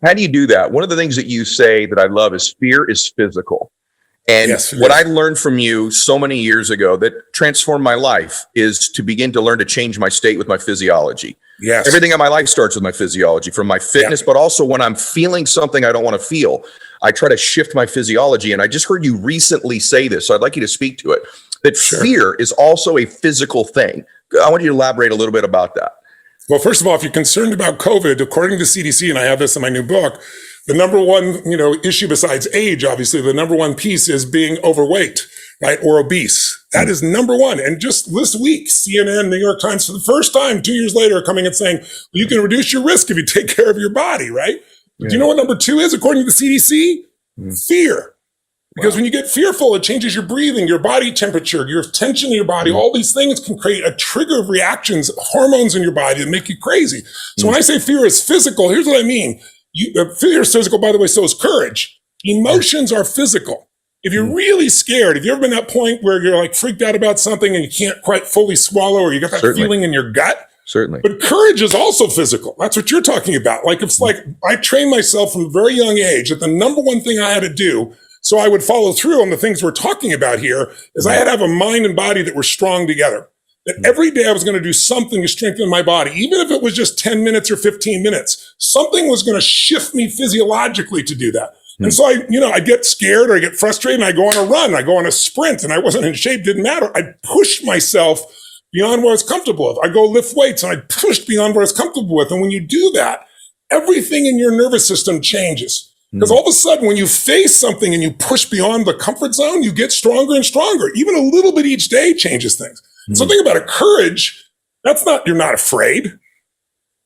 How do you do that? One of the things that you say that I love is fear is physical. And Yes, what I learned from you so many years ago that transformed my life is to begin to learn to change my state with my physiology. Yes. Everything in my life starts with my physiology, from my fitness, but also when I'm feeling something I don't want to feel, I try to shift my physiology. And I just heard you recently say this, so I'd like you to speak to it, that fear is also a physical thing. I want you to elaborate a little bit about that. Well, first of all, if you're concerned about COVID, according to CDC, and I have this in my new book, the number one, issue besides age, obviously, the number one piece is being overweight, right? Or obese. That is number one. And just this week, CNN, New York Times, for the first time, 2 years later, are coming and saying, well, you can reduce your risk if you take care of your body, right? But do you know what number two is, according to the CDC? Fear. Because when you get fearful, it changes your breathing, your body temperature, your tension in your body. All these things can create a trigger of reactions, hormones in your body that make you crazy. So when I say fear is physical, here's what I mean. Fear is physical, by the way, so is courage. Emotions are physical. If you're really scared, have you ever been at that point where you're like freaked out about something and you can't quite fully swallow, or you got that feeling in your gut? Certainly. But courage is also physical. That's what you're talking about. Like, it's like I trained myself from a very young age that the number one thing I had to do so I would follow through on the things we're talking about here is I had to have a mind and body that were strong together. That every day I was going to do something to strengthen my body, even if it was just 10 minutes or 15 minutes. Something was going to shift me physiologically to do that. And so I get scared or I get frustrated and I go on a run, I go on a sprint, and I wasn't in shape, didn't matter. I pushed myself beyond where I was comfortable with. I go lift weights and I pushed beyond where I was comfortable with. And when you do that, everything in your nervous system changes. Because all of a sudden, when you face something and you push beyond the comfort zone, you get stronger and stronger. Even a little bit each day changes things. So think about it. Courage, you're not afraid,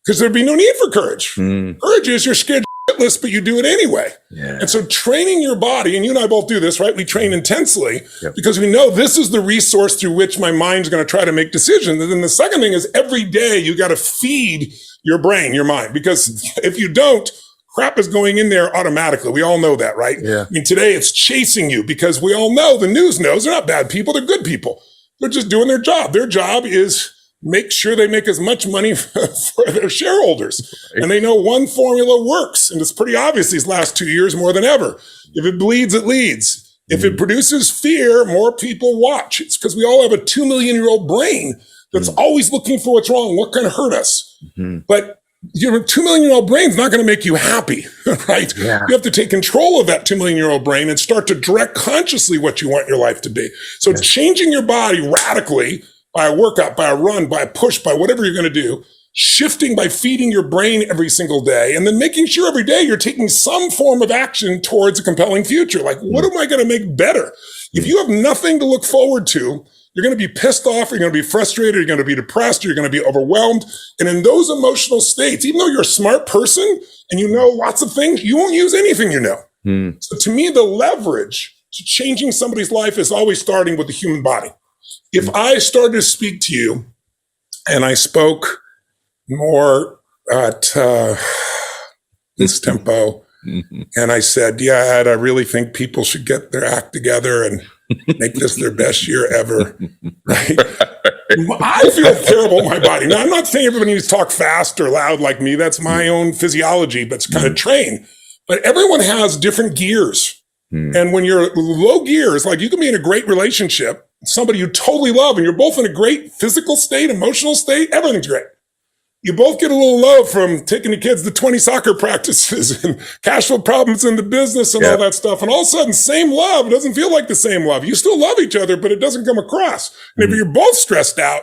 because there'd be no need for courage. Courage is you're scared shitless, but you do it anyway. And so training your body, and you and I both do this, right? We train intensely because we know this is the resource through which my mind's going to try to make decisions. And then the second thing is every day you got to feed your brain, your mind, because if you don't, crap is going in there automatically. We all know that, right? I mean, today it's chasing you because we all know, the news knows, they're not bad people, they're good people. They're just doing their job. Their job is make sure they make as much money for their shareholders. And they know one formula works. And it's pretty obvious these last 2 years more than ever. If it bleeds, it leads. If it produces fear, more people watch. It's because we all have a 2 million-year-old brain that's always looking for what's wrong, what can hurt us. But your 2 million-year-old brain's not going to make you happy, right? You have to take control of that 2 million-year-old brain and start to direct consciously what you want your life to be. So changing your body radically by a workout, by a run, by a push, by whatever you're going to do, shifting by feeding your brain every single day, and then making sure every day you're taking some form of action towards a compelling future. Like, what am I going to make better? If you have nothing to look forward to, you're going to be pissed off, you're going to be frustrated, you're going to be depressed, you're going to be overwhelmed. And in those emotional states, even though you're a smart person and you know lots of things, you won't use anything you know. So to me, the leverage to changing somebody's life is always starting with the human body. If I started to speak to you and I spoke more at this tempo, and I said, Ed, I really think people should get their act together and make this their best year ever, right? I feel terrible in my body. Now, I'm not saying everybody needs to talk fast or loud like me. That's my own physiology, but it's kind of trained. But everyone has different gears. And when you're low gears, like you can be in a great relationship, somebody you totally love, and you're both in a great physical state, emotional state, everything's great. You both get a little low from taking the kids to 20 soccer practices and cash flow problems in the business and all that stuff. And all of a sudden, same love, it doesn't feel like the same love. You still love each other, but it doesn't come across. And if you're both stressed out,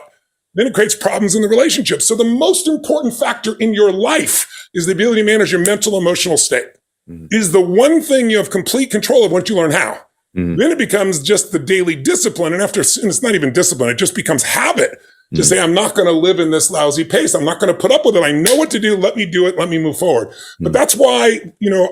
then it creates problems in the relationship. So the most important factor in your life is the ability to manage your mental, emotional state. It is the one thing you have complete control of once you learn how. Then it becomes just the daily discipline. And it's not even discipline, it just becomes habit. To say, I'm not going to live in this lousy pace. I'm not going to put up with it. I know what to do. Let me do it. Let me move forward. But that's why,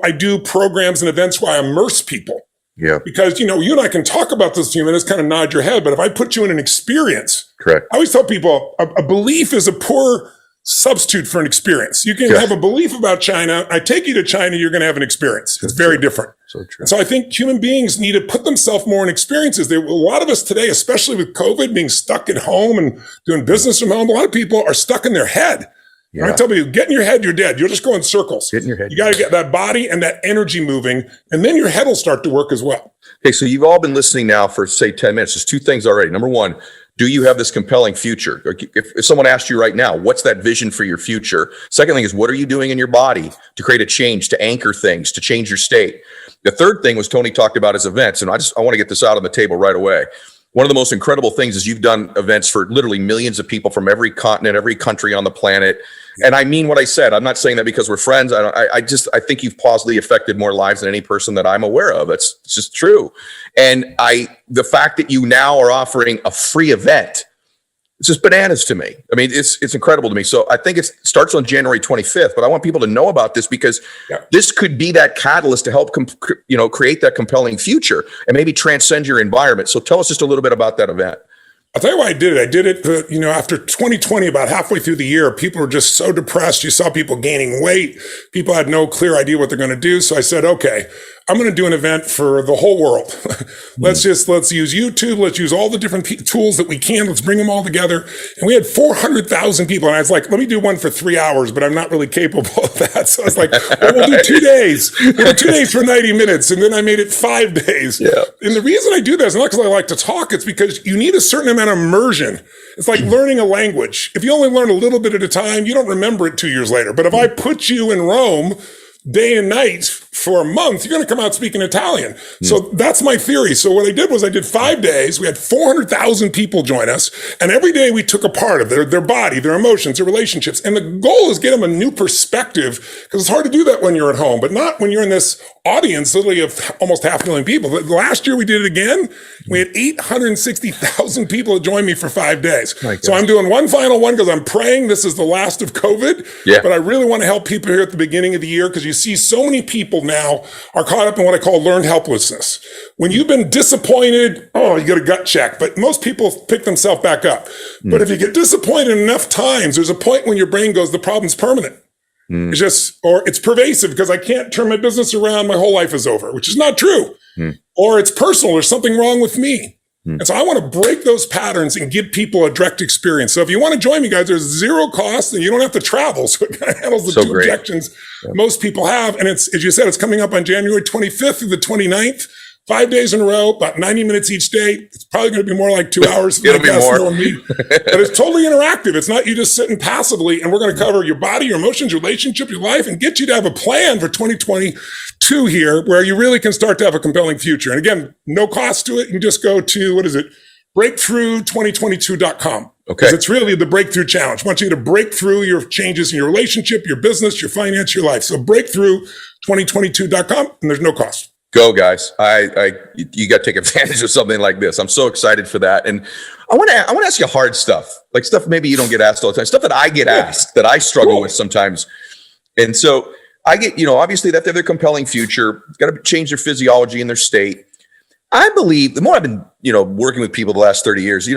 I do programs and events where I immerse people. Because, you and I can talk about this in a few minutes, kind of nod your head. But if I put you in an experience, I always tell people a belief is a poor substitute for an experience. You can have a belief about China. I take you to China, you're going to have an experience. It's very different. So true. So I think human beings need to put themselves more in experiences. A lot of us today, especially with COVID, being stuck at home and doing business from home, a lot of people are stuck in their head. Yeah. I tell people, get in your head, you're dead. You'll just go in circles. Get in your head. You got to get that body and that energy moving, and then your head will start to work as well. Okay, so you've all been listening now for, say, 10 minutes. There's two things already. Number one, do you have this compelling future? If someone asked you right now, what's that vision for your future? Second thing is, what are you doing in your body to create a change, to anchor things, to change your state? The third thing was Tony talked about his events, and I want to get this out on the table right away. One of the most incredible things is you've done events for literally millions of people from every continent, every country on the planet. And I mean what I said. I'm not saying that because we're friends. I think you've positively affected more lives than any person that I'm aware of. It's just true. And the fact that you now are offering a free event, it's just bananas to me. I mean, it's incredible to me. So I think it starts on January 25th, but I want people to know about this because this could be that catalyst to help, create that compelling future and maybe transcend your environment. So tell us just a little bit about that event. I'll tell you why I did it. I did it, after 2020, about halfway through the year, people were just so depressed. You saw people gaining weight. People had no clear idea what they're going to do. So I said, okay, I'm going to do an event for the whole world. Let's use YouTube. Let's use all the different tools that we can. Let's bring them all together. And we had 400,000 people. And I was like, let me do one for 3 hours, but I'm not really capable of that. So I was like, well, we'll do 2 days. We'll do 2 days for 90 minutes. And then I made it 5 days. Yeah. And the reason I do that is not because I like to talk. It's because you need a certain amount of immersion. It's like learning a language. If you only learn a little bit at a time, you don't remember it 2 years later. But if I put you in Rome day and night for a month, you're going to come out speaking Italian. So that's my theory. So what I did was I did 5 days. We had 400,000 people join us. And every day we took a part of their body, their emotions, their relationships. And the goal is get them a new perspective, because it's hard to do that when you're at home, but not when you're in this audience, literally of almost 500,000 people. Last year we did it again. We had 860,000 people that joined me for 5 days. So I'm doing one final one because I'm praying this is the last of COVID. Yeah. But I really want to help people here at the beginning of the year, because you see so many people now are caught up in what I call learned helplessness. When you've been disappointed, you get a gut check, but most people pick themselves back up. But if you get disappointed enough times, there's a point when your brain goes, the problem's permanent. It's pervasive because I can't turn my business around. My whole life is over, which is not true. Or it's personal. There's something wrong with me. And so I want to break those patterns and give people a direct experience. So if you want to join me, guys, there's zero cost and you don't have to travel. So it kind of handles the two objections most people have. And it's, as you said, it's coming up on January 25th through the 29th. 5 days in a row, about 90 minutes each day. It's probably going to be more like 2 hours. It'll be more. But it's totally interactive. It's not you just sitting passively, and we're going to cover your body, your emotions, your relationship, your life, and get you to have a plan for 2022 here where you really can start to have a compelling future. And again, no cost to it. You can just go to, breakthrough2022.com. Okay. Because it's really the breakthrough challenge. I want you to break through your changes in your relationship, your business, your finance, your life. So breakthrough2022.com, and there's no cost. Go, guys. You got to take advantage of something like this. I'm so excited for that. And I want to ask you hard stuff, like stuff maybe you don't get asked all the time, stuff that I get asked that I struggle with sometimes. And so I get, obviously that they're compelling future, got to change their physiology and their state. I believe the more I've been, working with people the last 30 years,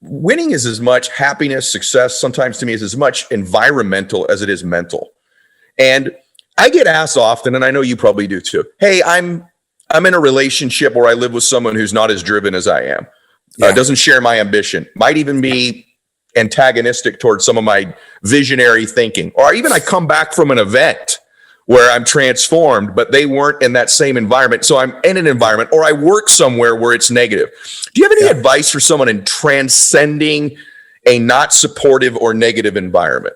winning is as much happiness, success, sometimes to me is as much environmental as it is mental. And I get asked often, and I know you probably do too. Hey, I'm in a relationship where I live with someone who's not as driven as I am, doesn't share my ambition, might even be antagonistic towards some of my visionary thinking. Or even I come back from an event where I'm transformed, but they weren't in that same environment. So I'm in an environment, or I work somewhere where it's negative. Do you have any advice for someone in transcending a not supportive or negative environment?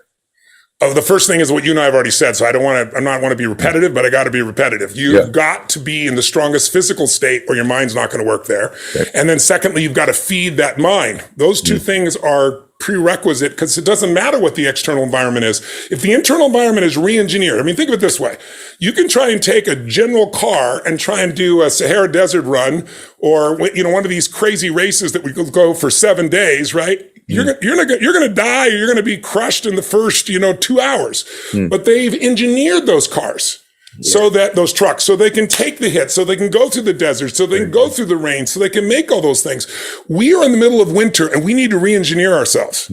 The first thing is what you and I have already said. So I'm not want to be repetitive, but I got to be repetitive. You've got to be in the strongest physical state or your mind's not going to work there. Okay. And then secondly, you've got to feed that mind. Those two things are prerequisite, because it doesn't matter what the external environment is. If the internal environment is re-engineered, think of it this way. You can try and take a general car and try and do a Sahara Desert run, or, one of these crazy races that we go for 7 days, right? You're going to die, or you're going to be crushed in the first, 2 hours. But they've engineered those cars. so that those trucks, so they can take the hit, so they can go through the desert, so they can go through the rain, so they can make all those things. We are in the middle of winter and we need to re-engineer ourselves.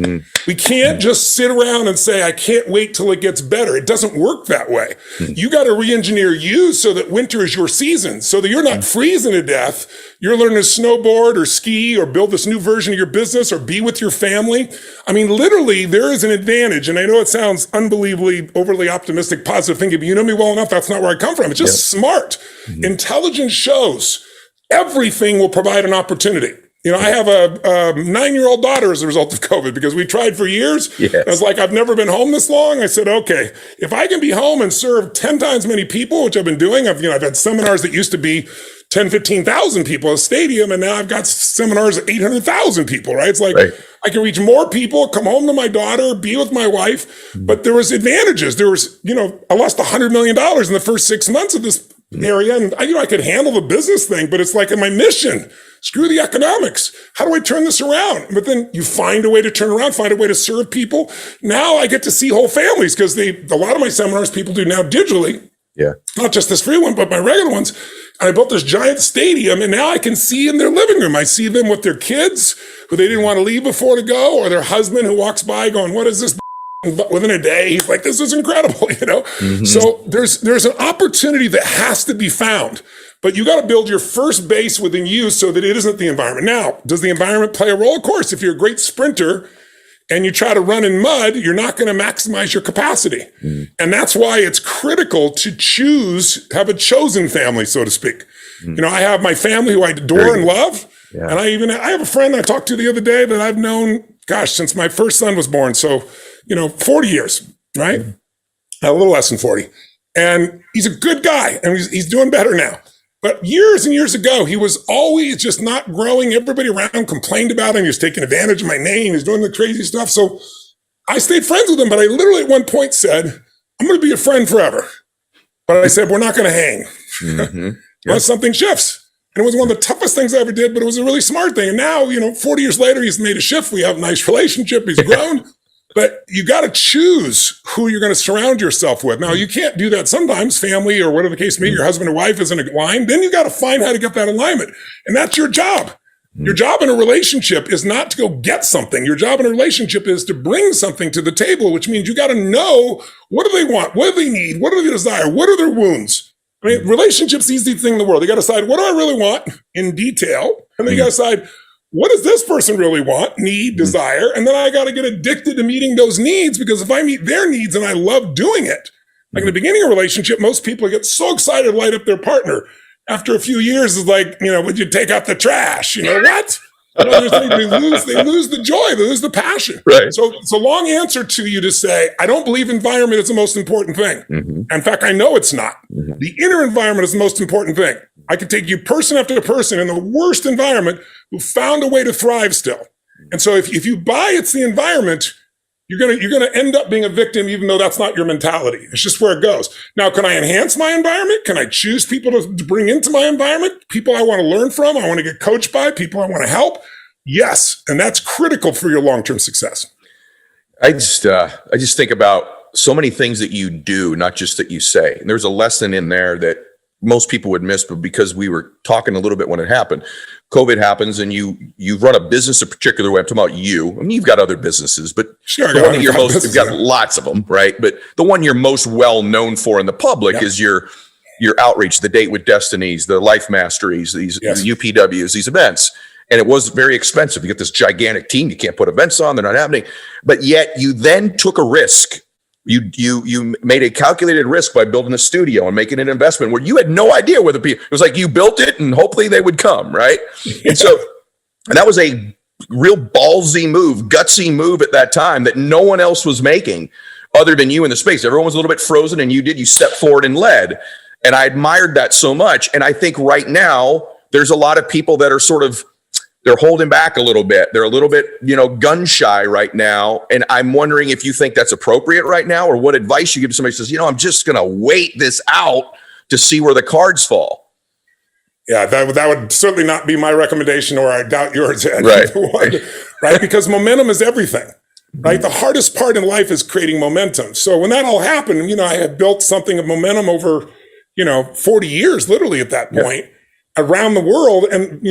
We can't just sit around and say, I can't wait till it gets better. It doesn't work that way. You got to re-engineer you so that winter is your season, so that you're not freezing to death. You're learning to snowboard or ski or build this new version of your business or be with your family. I mean, literally, there is an advantage. And I know it sounds unbelievably overly optimistic, positive thinking, but you know me well enough. That's not where I come from. It's just smart. Intelligence shows everything will provide an opportunity. You know, I have a 9-year-old daughter as a result of COVID because we tried for years. I was like, I've never been home this long. I said, okay, if I can be home and serve 10 times many people, which I've been doing, I've had seminars that used to be 10, 15,000 people, a stadium, and now I've got seminars at 800,000 people, right? It's like, I can reach more people, come home to my daughter, be with my wife, but there was advantages. There was, I lost $100 million in the first 6 months of this area, and I could handle the business thing, but it's like in my mission, screw the economics. How do I turn this around? But then you find a way to turn around, find a way to serve people. Now I get to see whole families because a lot of my seminars people do now digitally. Not just this free one, but my regular ones. And I built this giant stadium, and now I can see in their living room. I see them with their kids who they didn't want to leave before to go, or their husband who walks by going, what is this? But within a day, he's like, this is incredible, So there's an opportunity that has to be found, but you got to build your first base within you so that it isn't the environment. Now, does the environment play a role? Of course, if you're a great sprinter and you try to run in mud, you're not going to maximize your capacity. And that's why it's critical to have a chosen family, so to speak. I have my family who I adore and love. And I have a friend I talked to the other day that I've known, since my first son was born. So, 40 years, right? A little less than 40. And he's a good guy and he's doing better now. But years and years ago, he was always just not growing. Everybody around complained about him. He was taking advantage of my name. He was doing the crazy stuff. So I stayed friends with him, but I literally at one point said, I'm going to be a friend forever. But I said, we're not going to hang. Once something shifts. And it was one of the toughest things I ever did, but it was a really smart thing. And now, 40 years later, he's made a shift. We have a nice relationship. He's grown. But you got to choose who you're going to surround yourself with. Now, you can't do that sometimes. Family or whatever the case may be, your husband or wife isn't aligned. Then you got to find how to get that alignment. And that's your job. Your job in a relationship is not to go get something. Your job in a relationship is to bring something to the table, which means you got to know, what do they want? What do they need? What do they desire? What are their wounds? I mean, relationships, easy thing in the world. You got to decide, what do I really want in detail? And then you got to decide, what does this person really want, need, desire? And then I got to get addicted to meeting those needs, because if I meet their needs and I love doing it, like in the beginning of a relationship, most people get so excited to light up their partner. After a few years, it's like, would you take out the trash? What? They lose the joy, they lose the passion. Right. So it's a long answer to you to say, I don't believe environment is the most important thing. In fact, I know it's not. The inner environment is the most important thing. I could take you person after person in the worst environment who found a way to thrive still. And so if you buy it's the environment, you're gonna end up being a victim, even though that's not your mentality. It's just where it goes. Now, can I enhance my environment? Can I choose people to bring into my environment? People I want to learn from, I want to get coached by, people I want to help? Yes, and that's critical for your long-term success. I just think about so many things that you do, not just that you say. And there's a lesson in there that most people would miss, but because we were talking a little bit when it happened, COVID happens, and you run a business a particular way. I'm talking about you. I mean, you've got other businesses, but sure, you've got lots of them, right? But the one you're most well known for in the public is your outreach, the Date with Destinies, the Life Masteries, these UPWs, these events. And it was very expensive. You get this gigantic team. You can't put events on. They're not happening. But yet you then took a risk. You made a calculated risk by building a studio and making an investment where you had no idea whether people, it was like you built it and hopefully they would come, right? And that was a real ballsy move, gutsy move at that time that no one else was making other than you in the space. Everyone was a little bit frozen, and you stepped forward and led. And I admired that so much. And I think right now there's a lot of people that are they're holding back a little bit. They're a little bit, gun shy right now. And I'm wondering if you think that's appropriate right now, or what advice you give to somebody who says, I'm just going to wait this out to see where the cards fall. Yeah, that would certainly not be my recommendation, or I doubt yours, Ed. Right. Right? Because momentum is everything. Right? The hardest part in life is creating momentum. So when that all happened, I had built something of momentum over 40 years literally at that point. Around the world. And,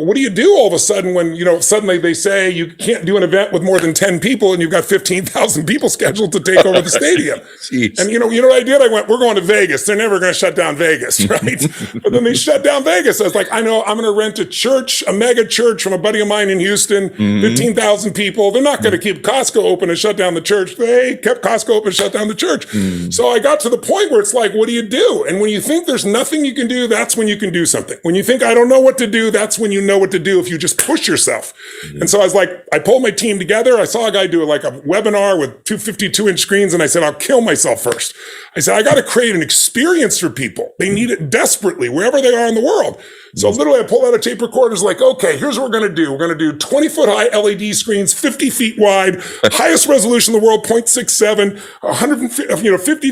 what do you do all of a sudden when, suddenly they say you can't do an event with more than 10 people and you've got 15,000 people scheduled to take over the stadium. Jeez. And, what I did? I went, we're going to Vegas. They're never going to shut down Vegas, right? But then they shut down Vegas. I was like, I know I'm going to rent a mega church from a buddy of mine in Houston, 15,000 people. They're not going to keep Costco open and shut down the church. They kept Costco open and shut down the church. So I got to the point where it's like, what do you do? And when you think there's nothing you can do, that's when you can do something. When you think I don't know what to do, that's when you know what to do if you just push yourself. And so I was like, I pulled my team together. I saw a guy do like a webinar with 252-inch screens. And I said, I'll kill myself first. I said, I got to create an experience for people. They need it desperately, wherever they are in the world. So literally I pulled out a tape recorder. It's like, okay, here's what we're going to do. We're going to do 20-foot high LED screens, 50 feet wide, highest resolution in the world, 0.67, 180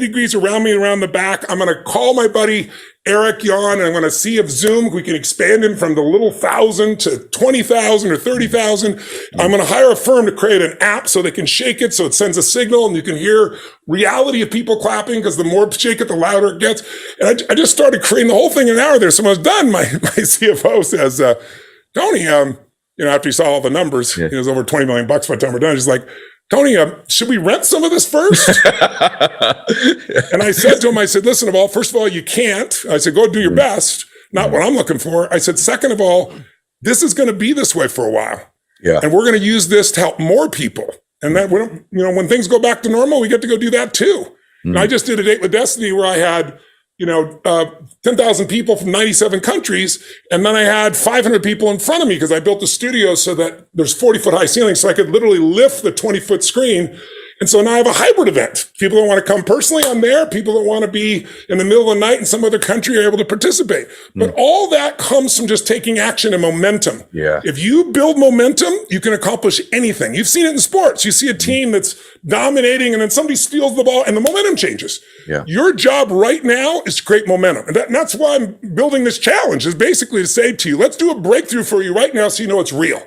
degrees around me, around the back. I'm going to call my buddy Eric Yon, and I'm going to see if Zoom, we can expand him from the little 1,000 to 20,000 or 30,000. I'm going to hire a firm to create an app so they can shake it so it sends a signal and you can hear reality of people clapping because the more shake it, the louder it gets. And I just started creating the whole thing in an hour there. So when I was done, my CFO says, Tony, after he saw all the numbers, it was over $20 million by the time we're done. He's like, Tony, should we rent some of this first? And I said to him, listen, first of all, you can't. I said, go do your best. Not what I'm looking for. I said, second of all, this is going to be this way for a while. Yeah. And we're going to use this to help more people. And that, when things go back to normal, we get to go do that too. And I just did a Date with Destiny where I had, 10,000 people from 97 countries. And then I had 500 people in front of me because I built the studio so that there's 40-foot high ceilings. So I could literally lift the 20-foot screen. And so now I have a hybrid event. People that want to come personally, I'm there. People that want to be in the middle of the night in some other country are able to participate. But all that comes from just taking action and momentum. Yeah. If you build momentum, you can accomplish anything. You've seen it in sports. You see a team that's dominating and then somebody steals the ball and the momentum changes. Yeah. Your job right now is to create momentum. And that's why I'm building this challenge, is basically to say to you, let's do a breakthrough for you right now so you know it's real.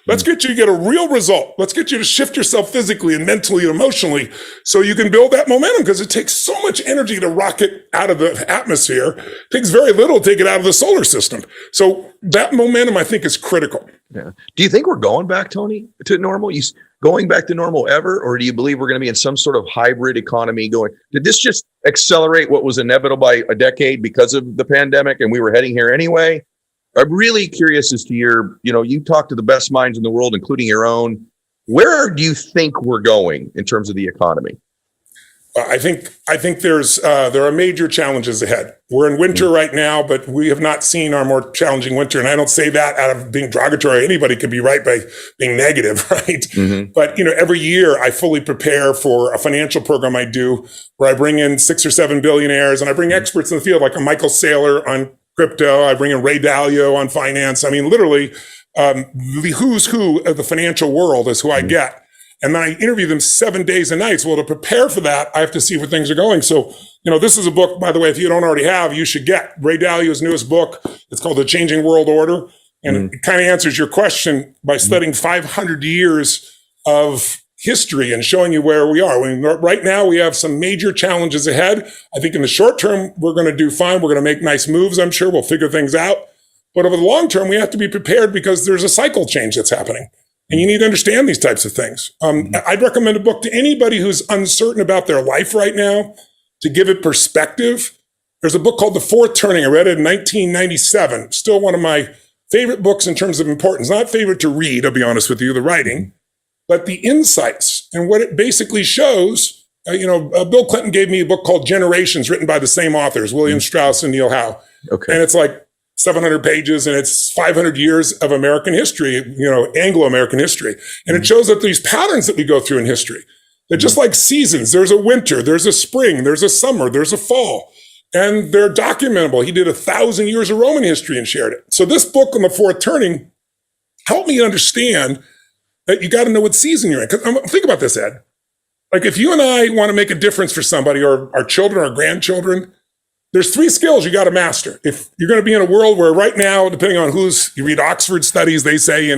Let's get you to get a real result. Let's get you to shift yourself physically and mentally and emotionally so you can build that momentum, because it takes so much energy to rocket out of the atmosphere. It takes very little to take it out of the solar system. So that momentum, I think, is critical. Yeah. Do you think we're going back, Tony, to normal? You going back to normal ever? Or do you believe we're going to be in some sort of hybrid economy going? Did this just accelerate what was inevitable by a decade because of the pandemic and we were heading here anyway? I'm really curious as to you talk to the best minds in the world, including your own. Where do you think we're going in terms of the economy? I think there are major challenges ahead. We're in winter right now, but we have not seen our more challenging winter. And I don't say that out of being derogatory. Anybody could be right by being negative, right? But, every year I fully prepare for a financial program I do where I bring in 6 or 7 billionaires and I bring experts in the field, like a Michael Saylor on crypto. I bring in Ray Dalio on finance. I mean, literally, the who's who of the financial world is who I get. And then I interview them 7 days and nights. Well, to prepare for that, I have to see where things are going. So, this is a book, by the way, if you don't already have, you should get Ray Dalio's newest book. It's called The Changing World Order. And it kind of answers your question by studying 500 years of history and showing you where we are. Right now, we have some major challenges ahead. I think in the short term, we're going to do fine. We're going to make nice moves, I'm sure. We'll figure things out. But over the long term, we have to be prepared because there's a cycle change that's happening. And you need to understand these types of things. I'd recommend a book to anybody who's uncertain about their life right now to give it perspective. There's a book called The Fourth Turning. I read it in 1997. Still one of my favorite books in terms of importance. Not favorite to read, I'll be honest with you, the writing, but the insights and what it basically shows. Bill Clinton gave me a book called Generations, written by the same authors, William Strauss and Neil Howe. Okay. And it's like 700 pages, and it's 500 years of American history, Anglo-American history. And it shows that these patterns that we go through in history, that just like seasons, there's a winter, there's a spring, there's a summer, there's a fall, and they're documentable. He did 1,000 years of Roman history and shared it. So this book on The Fourth Turning helped me understand that you got to know what season you're in. Because think about this, Ed. Like if you and I want to make a difference for somebody, or our children, our grandchildren, there's 3 skills you got to master. If you're going to be in a world where right now, depending on you read Oxford studies, they say,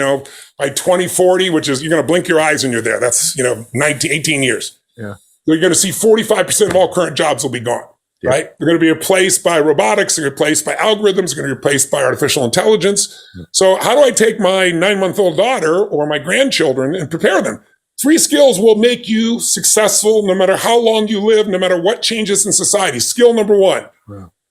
by 2040, which is, you're going to blink your eyes and you're there. That's, 18 years. Yeah. You're going to see 45% of all current jobs will be gone. right? They're going to be replaced by robotics. They're replaced by algorithms. They're going to be replaced by artificial intelligence. So how do I take my 9-month-old daughter or my grandchildren and prepare them? 3 skills will make you successful no matter how long you live, no matter what changes in society. Skill number 1,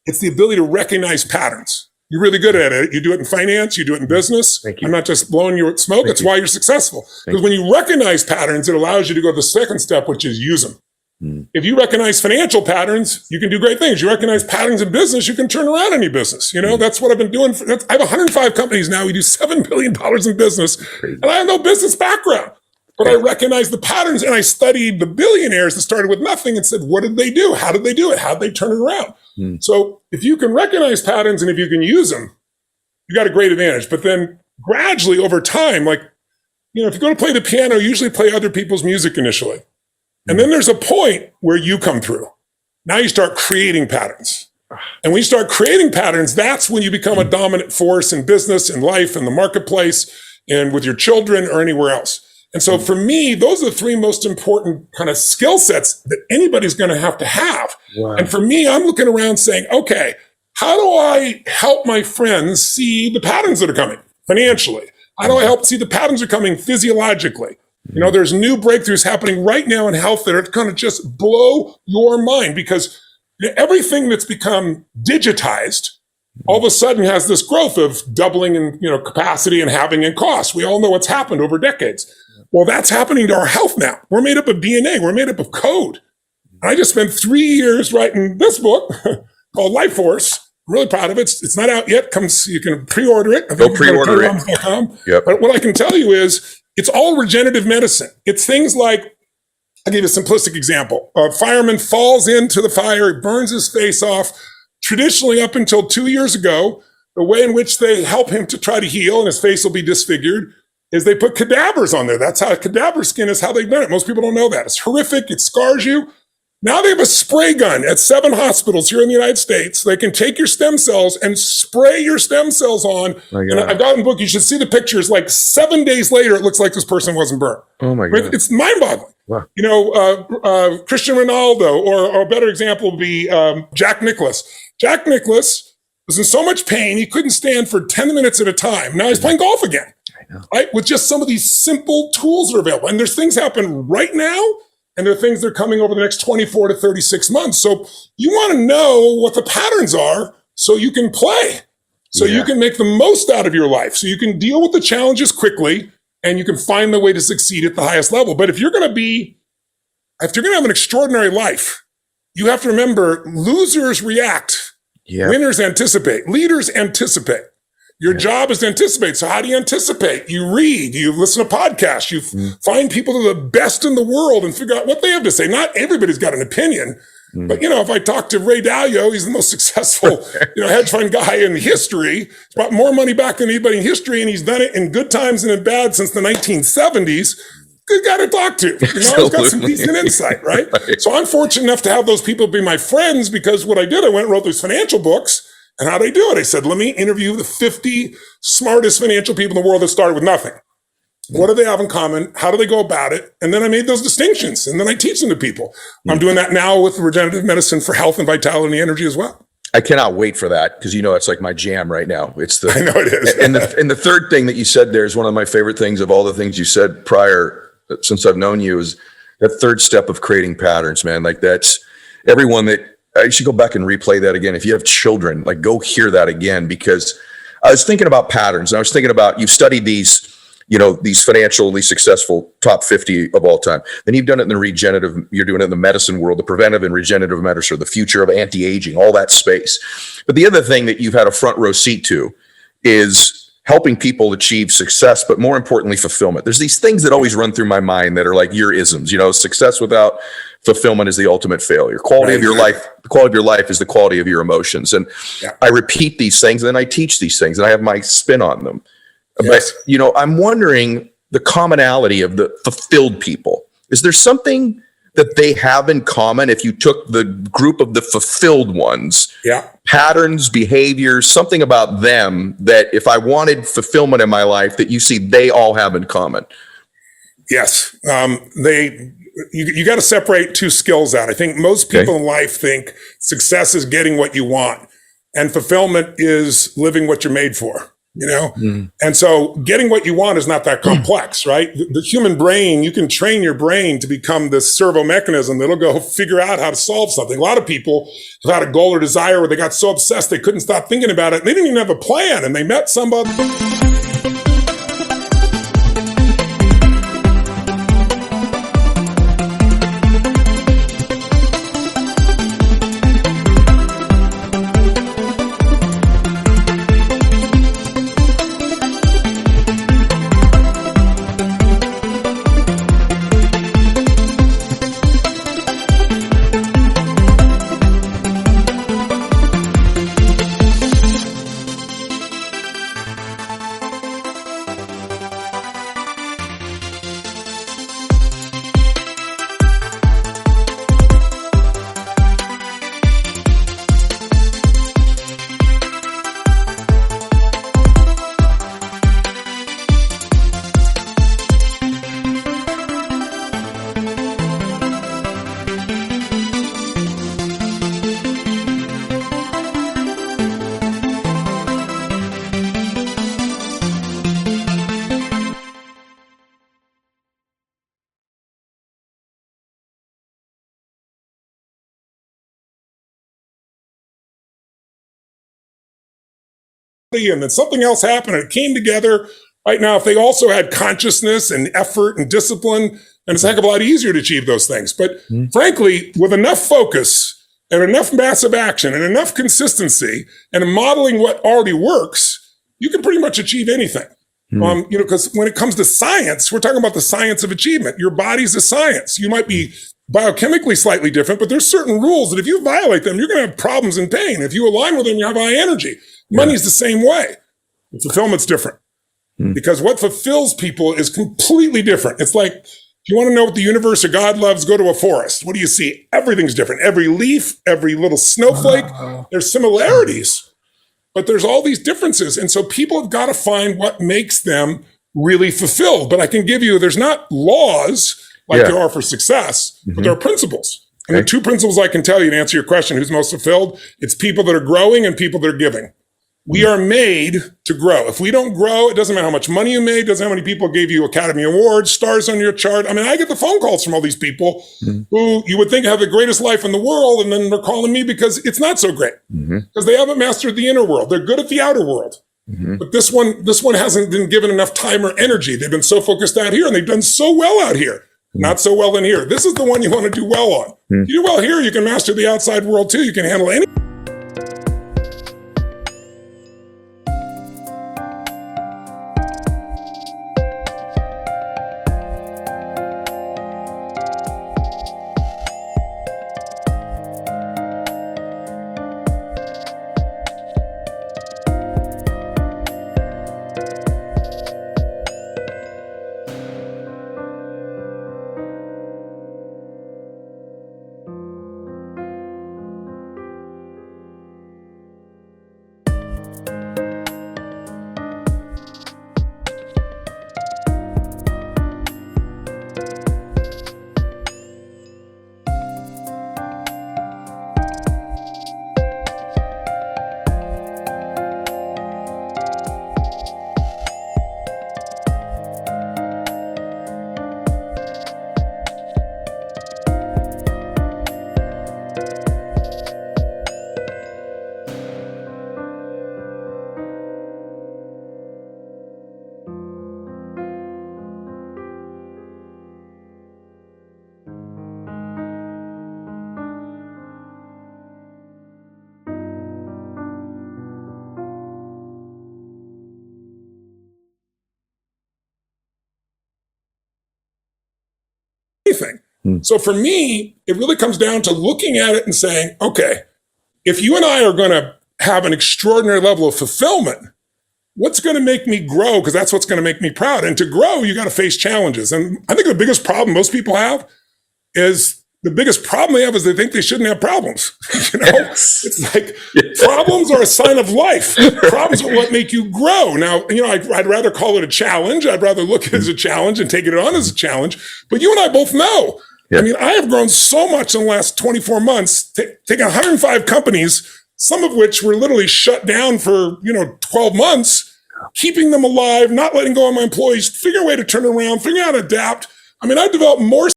it's the ability to recognize patterns. You're really good at it. You do it in finance. You do it in business. Thank you. I'm not just blowing you at smoke. That's why you're successful. Because when you recognize patterns, it allows you to go to the second step, which is use them. If you recognize financial patterns, you can do great things. You recognize patterns in business, you can turn around any business. You know, that's what I've been doing. I have 105 companies now. We do $7 billion in business. And I have no business background. But I recognize the patterns, and I studied the billionaires that started with nothing and said, what did they do? How did they do it? How did they turn it around? So if you can recognize patterns and if you can use them, you got a great advantage. But then gradually over time, like, you know, if you go to play the piano, you usually play other people's music initially. And then there's a point where you come through. Now you start creating patterns. And when you start creating patterns, that's when you become a dominant force in business, in life, in the marketplace, and with your children or anywhere else. And so for me, those are the 3 most important kind of skill sets that anybody's going to have. Wow. And for me, I'm looking around saying, okay, how do I help my friends see the patterns that are coming financially? How do I help see the patterns that are coming physiologically? You know, there's new breakthroughs happening right now in health that are going to just blow your mind, because everything that's become digitized all of a sudden has this growth of doubling in, you know, capacity and halving in cost. We all know what's happened over decades. Well, that's happening to our health now. We're made up of DNA. We're made up of code. And I just spent 3 years writing this book called Life Force. I'm really proud of it. It's not out yet. You can pre-order it. Go pre-order it. Yep. But what I can tell you is it's all regenerative medicine. It's things like, I'll give you a simplistic example. A fireman falls into the fire, he burns his face off. Traditionally, up until 2 years ago, the way in which they help him to try to heal and his face will be disfigured is they put cadavers on there. That's how cadaver skin is how they've done it. Most people don't know that. It's horrific. It scars you. Now they have a spray gun at 7 hospitals here in the United States. They can take your stem cells and spray your stem cells on. And I've got in the book, you should see the pictures. Like 7 days later, it looks like this person wasn't burnt. Oh my God. It's mind-boggling. Wow. You know, Cristiano Ronaldo, or a better example would be Jack Nicklaus. Jack Nicklaus was in so much pain, he couldn't stand for 10 minutes at a time. Now he's playing golf again. Right? With just some of these simple tools that are available. And there's things happen right now, and there are things that are coming over the next 24 to 36 months. So you want to know what the patterns are so you can play, so you can make the most out of your life, so you can deal with the challenges quickly, and you can find the way to succeed at the highest level. But if you're going to have an extraordinary life, you have to remember losers react, winners anticipate, leaders anticipate. Your job is to anticipate. So how do you anticipate? You read, you listen to podcasts, you find people that are the best in the world and figure out what they have to say. Not everybody's got an opinion, but you know, if I talk to Ray Dalio, he's the most successful, hedge fund guy in history. He's brought more money back than anybody in history, and he's done it in good times and in bad since the 1970s. Good guy to talk to. He's got some decent insight, right? So I'm fortunate enough to have those people be my friends, because what I did, I went and wrote these financial books. And how do they do it? I said, let me interview the 50 smartest financial people in the world that started with nothing. What do they have in common? How do they go about it? And then I made those distinctions, and then I teach them to people. I'm doing that now with regenerative medicine for health and vitality and energy as well. I cannot wait for that, because it's like my jam right now. I know it is. and the third thing that you said there is one of my favorite things of all the things you said prior, since I've known you, is that third step of creating patterns, man. Like, that's everyone that, I should go back and replay that again. If you have children, like, go hear that again, because I was thinking about patterns. And I was thinking about, you've studied these, these financially successful top 50 of all time. Then you've done it in the regenerative, you're doing it in the medicine world, the preventive and regenerative medicine, the future of anti-aging, all that space. But the other thing that you've had a front row seat to is helping people achieve success, but more importantly, fulfillment. There's these things that always run through my mind that are like your isms. Success without fulfillment is the ultimate failure. Quality of your life, the quality of your life is the quality of your emotions. And I repeat these things, and then I teach these things, and I have my spin on them. Yes. But, I'm wondering the commonality of the fulfilled people. Is there something that they have in common if you took the group of the fulfilled ones? Patterns, behaviors, something about them that if I wanted fulfillment in my life that you see they all have in common? Yes. You got to separate two skills out. I think most people in life think success is getting what you want and fulfillment is living what you're made for, you know? And so getting what you want is not that complex, right? The human brain, you can train your brain to become this servo mechanism that'll go figure out how to solve something. A lot of people have had a goal or desire where they got so obsessed they couldn't stop thinking about it. And they didn't even have a plan, and they met somebody. And then something else happened and it came together. Right now, if they also had consciousness and effort and discipline, and it's a heck of a lot easier to achieve those things. But frankly, with enough focus and enough massive action and enough consistency and modeling what already works, you can pretty much achieve anything. Because when it comes to science, we're talking about the science of achievement. Your body's a science. You might be biochemically slightly different, but there's certain rules that if you violate them, you're going to have problems and pain. If you align with them, you have high energy. Money's the same way. Fulfillment's different because what fulfills people is completely different. It's like, if you want to know what the universe or God loves, go to a forest. What do you see? Everything's different. Every leaf, every little snowflake, there's similarities, but there's all these differences. And so people have got to find what makes them really fulfilled. But I can give you, there's not laws like there are for success, but there are principles. And the two principles I can tell you to answer your question, who's most fulfilled, it's people that are growing and people that are giving. We are made to grow. If we don't grow, it doesn't matter how much money you made, doesn't matter how many people gave you Academy Awards, stars on your chart. I mean, I get the phone calls from all these people who you would think have the greatest life in the world, and then they're calling me because it's not so great, because they haven't mastered the inner world. They're good at the outer world. But this one hasn't been given enough time or energy. They've been so focused out here, and they've done so well out here. Not so well in here. This is the one you want to do well on. You do well here, you can master the outside world too. You can handle any. Anything. So for me, it really comes down to looking at it and saying, okay, if you and I are going to have an extraordinary level of fulfillment, what's going to make me grow? Because that's what's going to make me proud. And to grow, you got to face challenges. And I think the biggest problem most people have is the biggest problem they have is they think they shouldn't have problems. You know, Yes. it's like problems are a sign of life. Problems are what make you grow. Now, you know, I'd rather call it a challenge. I'd rather look at it as a challenge and take it on as a challenge. But you and I both know, Yeah. I mean, I have grown so much in the last 24 months, taking 105 companies, some of which were literally shut down for, 12 months, keeping them alive, not letting go of my employees, figuring a way to turn it around, figuring out how to adapt. I mean, I've developed more